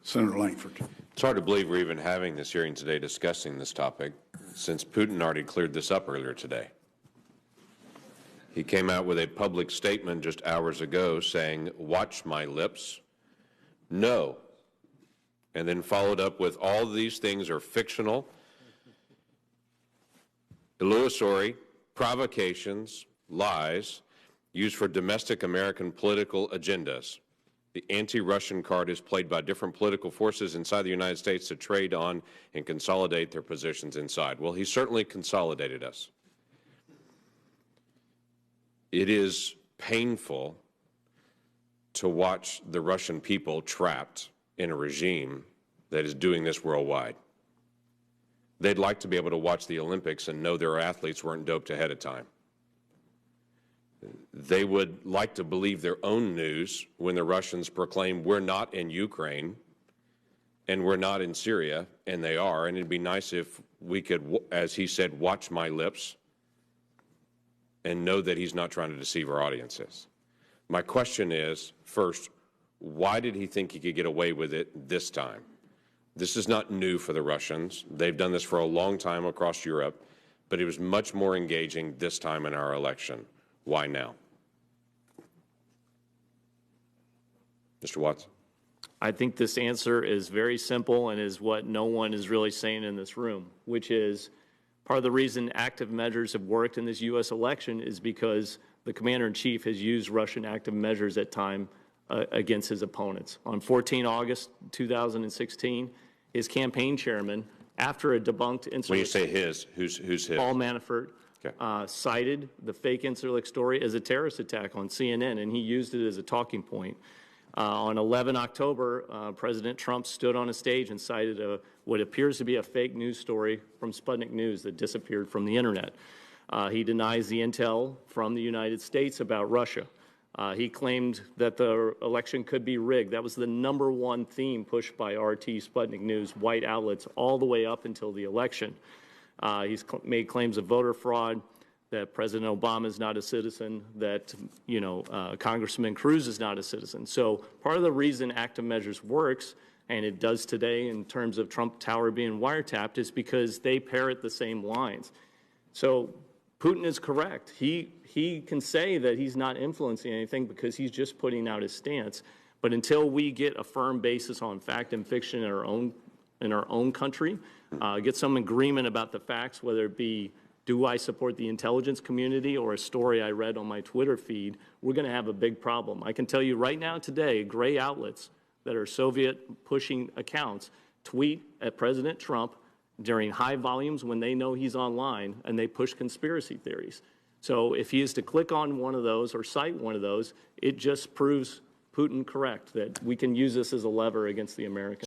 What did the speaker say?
Senator Lankford. It's hard to believe we're even having this hearing today discussing this topic, since Putin already cleared this up earlier today. He came out with a public statement just hours ago saying, "Watch my lips, no," and then followed up with, "All these things are fictional, illusory, provocations, lies, used for domestic American political agendas. The anti-Russian card is played by different political forces inside the United States to trade on and consolidate their positions inside." Well, he certainly consolidated us. It is painful to watch the Russian people trapped in a regime that is doing this worldwide. They'd like to be able to watch the Olympics and know their athletes weren't doped ahead of time. They would like to believe their own news when the Russians proclaim we're not in Ukraine and we're not in Syria, and they are, and it'd be nice if we could, as he said, watch my lips and know that he's not trying to deceive our audiences. My question is, first, why did he think he could get away with it this time? This is not new for the Russians. They've done this for a long time across Europe, but it was much more engaging this time in our election. Why now? Mr. Watts? I think this answer is very simple and is what no one is really saying in this room, which is part of the reason active measures have worked in this U.S. election is because the commander-in-chief has used Russian active measures at time against his opponents. On 14 August 2016, his campaign chairman, after a debunked insurrection— When you say his, who's his? Paul Manafort. Cited the fake Incirlik story as a terrorist attack on CNN, and he used it as a talking point. On 11 October, President Trump stood on a stage and cited what appears to be a fake news story from Sputnik News that disappeared from the internet. He denies the intel from the United States about Russia. He claimed that the election could be rigged. That was the #1 theme pushed by RT, Sputnik News, white outlets all the way up until the election. He's made claims of voter fraud, that President Obama is not a citizen, that, Congressman Cruz is not a citizen. So part of the reason active measures works, and it does today in terms of Trump Tower being wiretapped, is because they parrot the same lines. So Putin is correct. He can say that he's not influencing anything because he's just putting out his stance. But until we get a firm basis on fact and fiction in our own country, get some agreement about the facts, whether it be, do I support the intelligence community or a story I read on my Twitter feed, we're going to have a big problem. I can tell you right now today, gray outlets that are Soviet-pushing accounts tweet at President Trump during high volumes when they know he's online, and they push conspiracy theories. So if he is to click on one of those or cite one of those, it just proves Putin correct, that we can use this as a lever against the Americans.